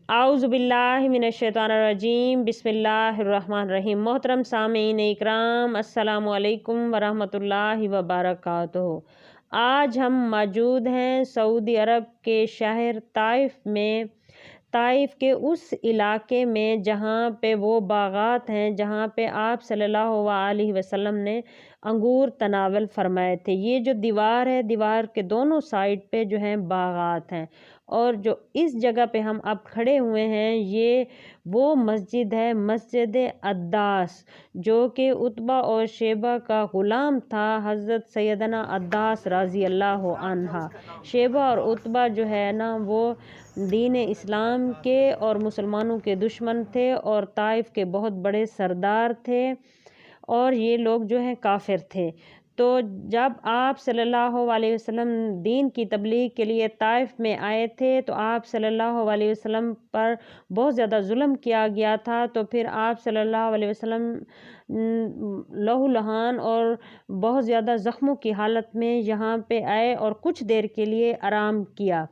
आउज़ु बिल्लाहि मिनश्शैतानिर्रजीम बिस्मिल्लाहिर्रहमानिर्रहीम। मोहतरम सामीन इकराम, अस्सलामु अलैकुम वरहमतुल्लाहि वबरकातुहू। आज हम मौजूद हैं सऊदी अरब के शहर ताइफ में, ताइफ के उस इलाके में जहाँ पे वो बागात हैं जहाँ पे आप सल्लल्लाहु अलैहि वसल्लम ने अंगूर तनावल फरमाए थे। ये जो दीवार है, दीवार के दोनों साइड पे जो हैं बागात हैं, और जो इस जगह पे हम अब खड़े हुए हैं ये वो मस्जिद है, मस्जिद अद्दास, जो कि उतबा और शेबा का ग़ुलाम था हज़रत सैयदना अद्दास रज़ी अल्लाह अन्हा। शेबा और उतबा जो है ना वो दीन इस्लाम के और मुसलमानों के दुश्मन थे और ताइफ के बहुत बड़े सरदार थे, और ये लोग जो हैं काफिर थे। तो जब आप सल्लल्लाहु अलैहि वसल्लम दीन की तबलीग के लिए ताइफ में आए थे तो आप सल्लल्लाहु अलैहि वसल्लम पर बहुत ज़्यादा जुल्म किया गया था। तो फिर आप सल्लल्लाहु अलैहि वसल्लम लहूलुहान और बहुत ज़्यादा ज़ख्मों की हालत में यहाँ पे आए और कुछ देर के लिए आराम किया।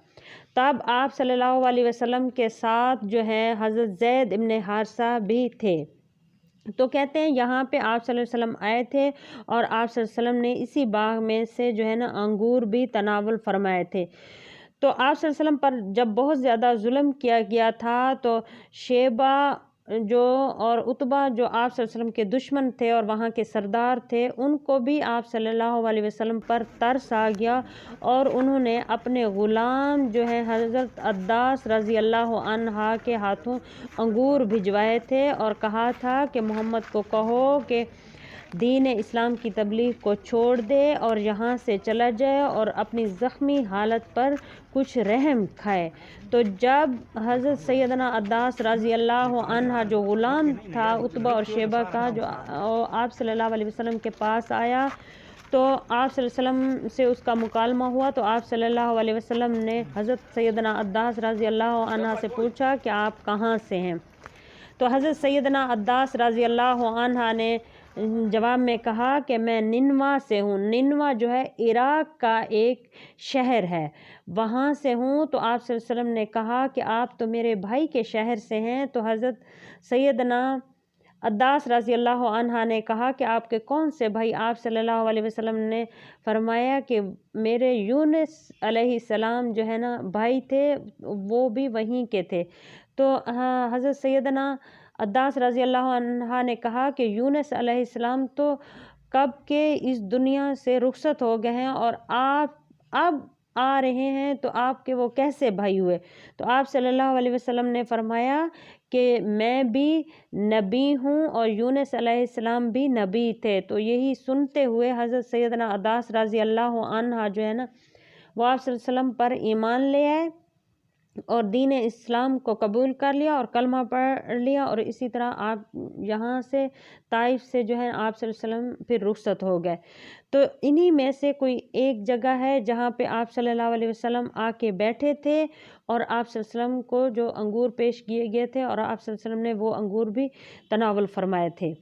तब आप सल्लल्लाहु अलैहि वसल्लम के साथ जो है हज़रत ज़ैद इब्न हारिसा भी थे। तो कहते हैं यहाँ पे आप सल्लल्लाहु अलैहि वसल्लम आए थे और आप सल्लल्लाहु अलैहि वसल्लम ने इसी बाग में से जो है ना अंगूर भी तनावल फरमाए थे। तो आप सल्लल्लाहु अलैहि वसल्लम पर जब बहुत ज़्यादा जुल्म किया गया था तो शेबा जो और उतबा जो आप सल्लल्लाहु अलैहि वसल्लम के दुश्मन थे और वहाँ के सरदार थे, उनको भी आप सल्लल्लाहु अलैहि वसल्लम पर तरस आ गया और उन्होंने अपने ग़ुलाम जो है हज़रत अद्दास रज़ी अल्लाह अन्हा के हाथों अंगूर भिजवाए थे और कहा था कि मोहम्मद को कहो कि दीन इस्लाम की तबलीग को छोड़ दे और यहाँ से चला जाए और अपनी ज़ख्मी हालत पर कुछ रहम खाए। तो जब हज़रत सैयदना अद्दास रज़ी अल्लाह अन्हा जो ग़ुलाम था उतबा और शेबा का, जो आप सल्लल्लाहु अलैहि वसल्लम के पास आया तो आप सल्लल्लाहु अलैहि वसल्लम से उसका मुकालमा हुआ। तो आप सल्लल्लाहु अलैहि वसल्लम ने हज़रत सैयदना अद्दास रज़ी अल्लाह अन्हा से पूछा कि आप कहाँ से हैं। तो हज़रत सैयदना अद्दास रज़ी अल्लाह अन्हा ने जवाब में कहा कि मैं निनवा से हूँ। निनवा जो है इराक़ का एक शहर है, वहाँ से हूँ। तो आप सल्लल्लाहु अलैहि वसल्लम ने कहा कि आप तो मेरे भाई के शहर से हैं। तो हज़रत सैयदना अद्दास रज़ी अल्लाह अन्हा ने कहा कि आपके कौन से भाई? आप सल्लल्लाहु अलैहि वसल्लम ने फरमाया कि मेरे यूनुस अलैहिस्सलाम जो है ना भाई थे, वो भी वहीं के थे। तो हज़रत सैयदना अद्दास रज़ी अल्लाह अन्हा ने कहा कि यूनुस अलैहिस्सलाम तो कब के इस दुनिया से रुखसत हो गए हैं और आप अब आ रहे हैं, तो आपके वो कैसे भाई हुए? तो आप सल्लल्लाहु अलैहि वसल्लम ने फरमाया कि मैं भी नबी हूँ और यूनुस अलैहिस्सलाम भी नबी थे। तो यही सुनते हुए हज़रत सैयदना अद्दास रज़ी अल्लाह अन्हा जो है ना वो आप सल्लल्लाहु अलैहि वसल्लम पर ईमान ले आए और दीन इस्लाम को कबूल कर लिया और कलमा पढ़ लिया। और इसी तरह आप यहाँ से ताइफ से जो है आप सल्लल्लाहु अलैहि वसल्लम फिर रुखसत हो गए। तो इन्हीं में से कोई एक जगह है जहाँ पे आप सल्लल्लाहु अलैहि वसल्लम आके बैठे थे और आप सल्लल्लाहु अलैहि वसल्लम को जो अंगूर पेश किए गए थे और आप सल्लल्लाहु अलैहि वसल्लम ने वो अंगूर भी तनावल फरमाए थे।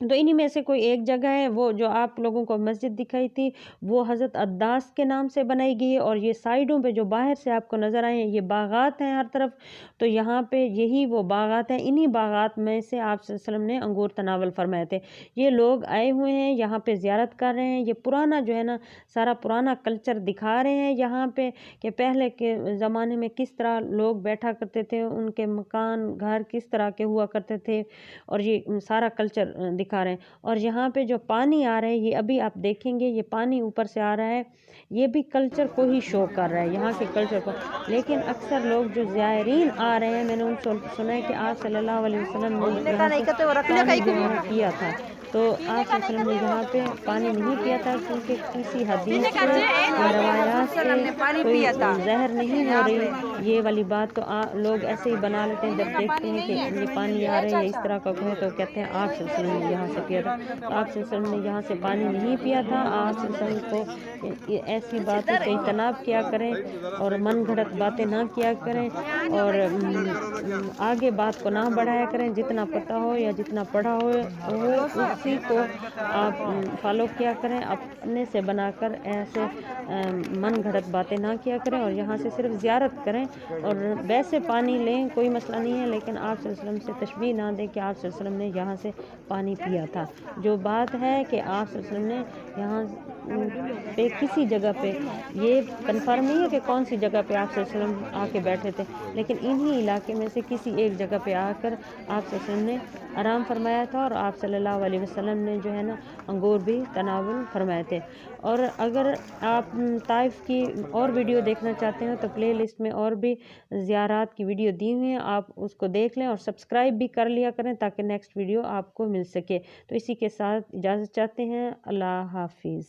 तो इन्हीं में से कोई एक जगह है, वो जो आप लोगों को मस्जिद दिखाई थी वो हज़रत अद्दास के नाम से बनाई गई है। और ये साइडों पे जो बाहर से आपको नज़र आए हैं ये बागात हैं हर तरफ। तो यहाँ पे यही वो बागात हैं, इन्हीं बागात में से आप सल्लल्लाहु अलैहि वसल्लम ने अंगूर तनावल फरमाए थे। ये लोग आए हुए हैं यहाँ पे ज़ियारत कर रहे हैं। ये पुराना जो है ना सारा पुराना कल्चर दिखा रहे हैं यहाँ पे कि पहले के ज़माने में किस तरह लोग बैठा करते थे, उनके मकान घर किस तरह के हुआ करते थे, और ये सारा कल्चर दिखा रहे हैं। और यहाँ पे जो पानी आ रहा है ये अभी आप देखेंगे, ये पानी ऊपर से आ रहा है, ये भी कल्चर को ही शो कर रहा है, यहाँ के कल्चर को। लेकिन अक्सर लोग जो ज़ायरीन आ रहे हैं, मैंने उनसे सुना है कि आप सल्लल्लाहु अलैहि वसल्लम ने यहाँ किया था। तो आप सल्लल्लाहु अलैहि वसल्लम ने यहाँ पे पानी नहीं पिया था क्योंकि किसी हदीस से या रवायात से कोई जहर नहीं हो रही ये वाली बात। तो लोग ऐसे ही बना लेते हैं, जब देखते हैं कि ये पानी आ रहा है इस तरह का कहे तो कहते हैं आप सल्लल्लाहु अलैहि वसल्लम ने यहाँ से पिया था। तो आप सल्लल्लाहु अलैहि वसल्लम ने यहाँ से पानी नहीं पिया था। आप सल्लल्लाहु अलैहि वसल्लम को ऐसी बातों से इज्तनाब किया करें और मन घड़त बातें ना किया करें और आगे बात को ना बढ़ाया करें। जितना पता हो या जितना पढ़ा हो वो اسی کو آپ فالو کیا کریں، اپنے سے بنا کر ایسے من گھڑت باتیں نہ کیا کریں، اور یہاں سے صرف زیارت کریں اور ویسے پانی لیں، کوئی مسئلہ نہیں ہے، لیکن آپ صلی اللہ علیہ وسلم سے تشبیہ نہ دیں کہ آپ صلی اللہ علیہ وسلم نے یہاں سے پانی پیا تھا۔ جو بات ہے کہ آپ صلی اللہ علیہ وسلم نے یہاں پہ کسی جگہ پہ، یہ کنفرم نہیں ہے کہ کون سی جگہ پہ آپ صلی اللہ علیہ وسلم آ کے بیٹھے تھے، لیکن انہی علاقے میں سے کسی ایک جگہ پہ آ کر آپ صلی اللہ علیہ وسلم نے آرام فرمایا تھا، اور آپ صلی اللہ علیہ وسلم نے جو ہے نا انگور بھی تناول فرمائے تھے۔ اور اگر آپ طائف کی اور ویڈیو دیکھنا چاہتے ہیں تو پلے لسٹ میں اور بھی زیارات کی ویڈیو دی ہوئی ہیں، آپ اس کو دیکھ لیں اور سبسکرائب بھی کر لیا کریں تاکہ نیکسٹ ویڈیو آپ کو مل سکے۔ تو اسی کے ساتھ اجازت چاہتے ہیں، اللہ حافظ۔